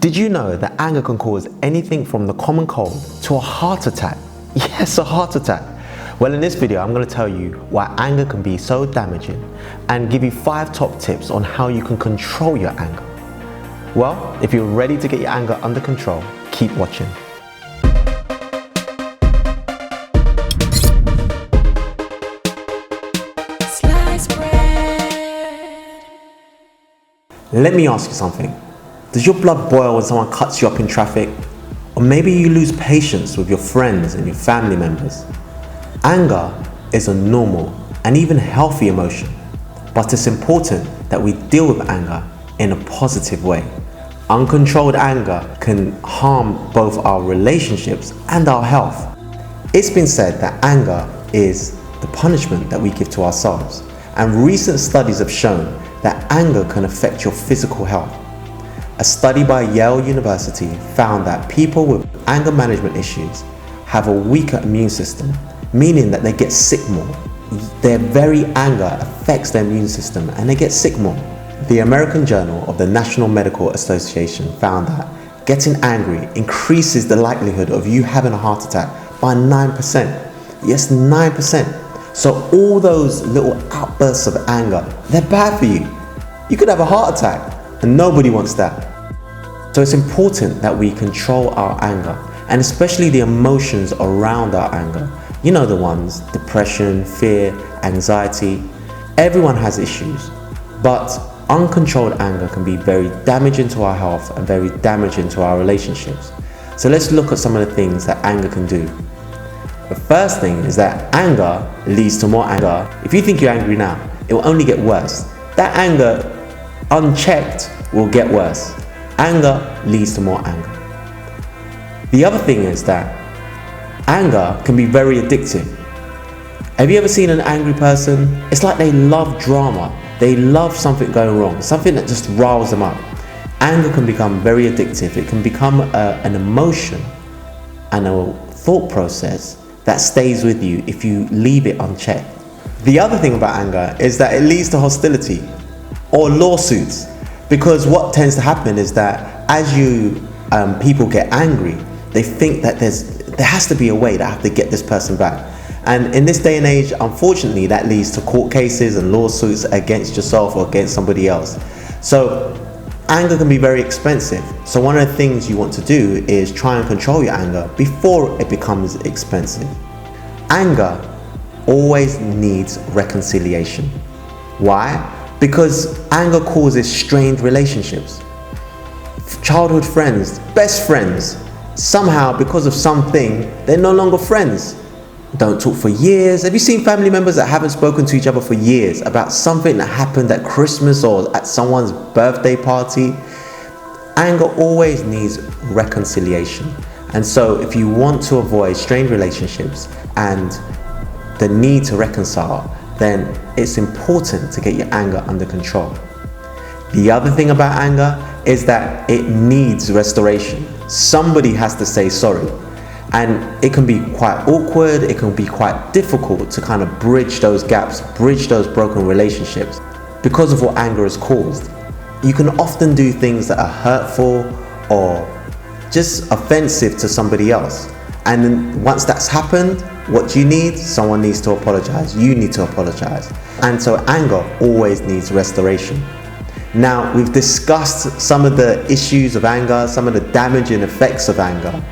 Did you know that anger can cause anything from the common cold to a heart attack? Yes, a heart attack. Well, in this video, I'm going to tell you why anger can be so damaging and give you 5 top tips on how you can control your anger. Well, if you're ready to get your anger under control, keep watching. Let me ask you something. Does your blood boil when someone cuts you up in traffic? Or maybe you lose patience with your friends and your family members? Anger is a normal and even healthy emotion, but it's important that we deal with anger in a positive way. Uncontrolled anger can harm both our relationships and our health. It's been said that anger is the punishment that we give to ourselves, and recent studies have shown that anger can affect your physical health. A study by Yale University found that people with anger management issues have a weaker immune system, meaning that they get sick more. Their very anger affects their immune system and they get sick more. The American Journal of the National Medical Association found that getting angry increases the likelihood of you having a heart attack by 9%. Yes, 9%. So all those little outbursts of anger, they're bad for you. You could have a heart attack and nobody wants that. So it's important that we control our anger, and especially the emotions around our anger. You know the ones: depression, fear, anxiety. Everyone has issues, but uncontrolled anger can be very damaging to our health and very damaging to our relationships. So let's look at some of the things that anger can do. The first thing is that anger leads to more anger. If you think you're angry now, it will only get worse. That anger, unchecked, will get worse. Anger leads to more anger. The other thing is that anger can be very addictive. Have you ever seen an angry person? It's like they love drama. They love something going wrong, something that just riles them up. Anger can become very addictive. It can become an emotion and a thought process that stays with you if you leave it unchecked. The other thing about anger is that it leads to hostility or lawsuits, because what tends to happen is that as people get angry, they think that there has to be a way to have to get this person back. And in this day and age, unfortunately, that leads to court cases and lawsuits against yourself or against somebody else. So anger can be very expensive. So one of the things you want to do is try and control your anger before it becomes expensive. Anger always needs reconciliation. Why? Because anger causes strained relationships. Childhood friends, best friends, somehow because of something, they're no longer friends. Don't talk for years. Have you seen family members that haven't spoken to each other for years about something that happened at Christmas or at someone's birthday party? Anger always needs reconciliation. And so if you want to avoid strained relationships and the need to reconcile, then it's important to get your anger under control. The other thing about anger is that it needs restoration. Somebody has to say sorry. And it can be quite awkward, it can be quite difficult to kind of bridge those gaps, bridge those broken relationships because of what anger has caused. You can often do things that are hurtful or just offensive to somebody else. And then once that's happened, what do you need? Someone needs to apologize. You need to apologize. And so anger always needs restoration. Now, we've discussed some of the issues of anger, some of the damaging effects of anger.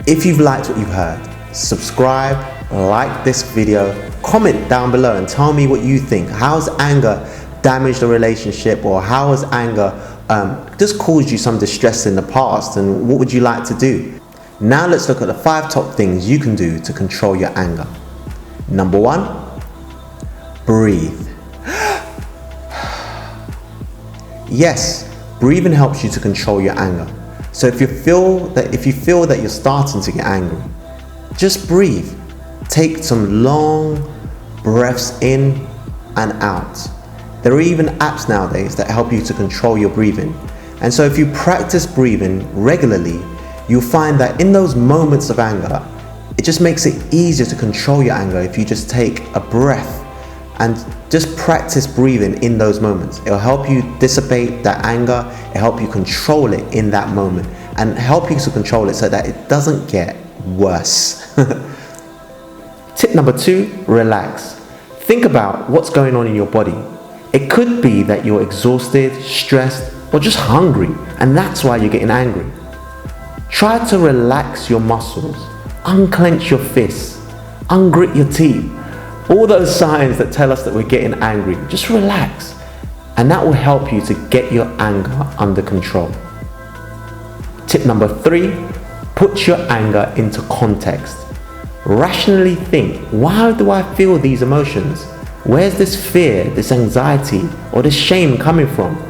If you've liked what you've heard, subscribe, like this video, comment down below and tell me what you think. How has anger damaged a relationship, or how has anger just caused you some distress in the past, and what would you like to do? Now let's look at the 5 top things you can do to control your anger. Number 1, breathe. Yes, breathing helps you to control your anger. So if you feel that you're starting to get angry, just breathe. Take some long breaths in and out. There are even apps nowadays that help you to control your breathing. And so if you practice breathing regularly, you'll find that in those moments of anger, it just makes it easier to control your anger if you just take a breath and just practice breathing in those moments. It'll help you dissipate that anger, it'll help you control it in that moment, and help you to control it so that it doesn't get worse. Tip number 2, relax. Think about what's going on in your body. It could be that you're exhausted, stressed, or just hungry, and that's why you're getting angry. Try to relax your muscles, unclench your fists, ungrit your teeth. All those signs that tell us that we're getting angry, just relax. And that will help you to get your anger under control. Tip number 3, put your anger into context. Rationally think, why do I feel these emotions? Where's this fear, this anxiety, or this shame coming from?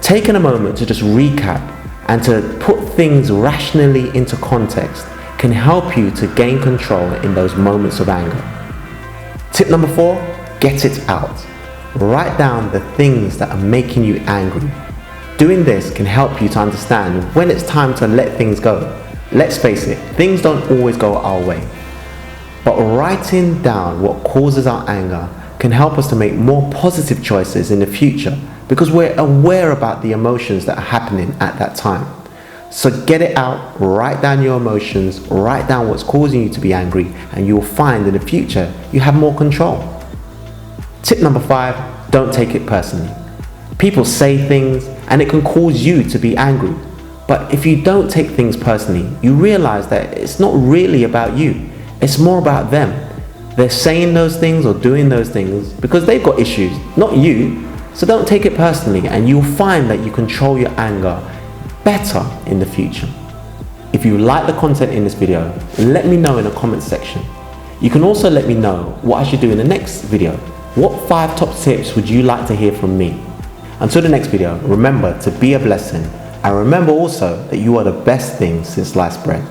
Taking a moment to just recap and to put things rationally into context can help you to gain control in those moments of anger. Tip number 4, get it out. Write down the things that are making you angry. Doing this can help you to understand when it's time to let things go. Let's face it, things don't always go our way. But writing down what causes our anger can help us to make more positive choices in the future because we're aware about the emotions that are happening at that time. So get it out, write down your emotions, write down what's causing you to be angry, and you'll find in the future you have more control. Tip number 5, don't take it personally. People say things and it can cause you to be angry. But if you don't take things personally, you realize that it's not really about you. It's more about them. They're saying those things or doing those things because they've got issues, not you. So don't take it personally, and you'll find that you control your anger better in the future. If you like the content in this video, let me know in the comment section. You can also let me know what I should do in the next video. What 5 top tips would you like to hear from me? Until the next video, remember to be a blessing, and remember also that you are the best thing since sliced bread.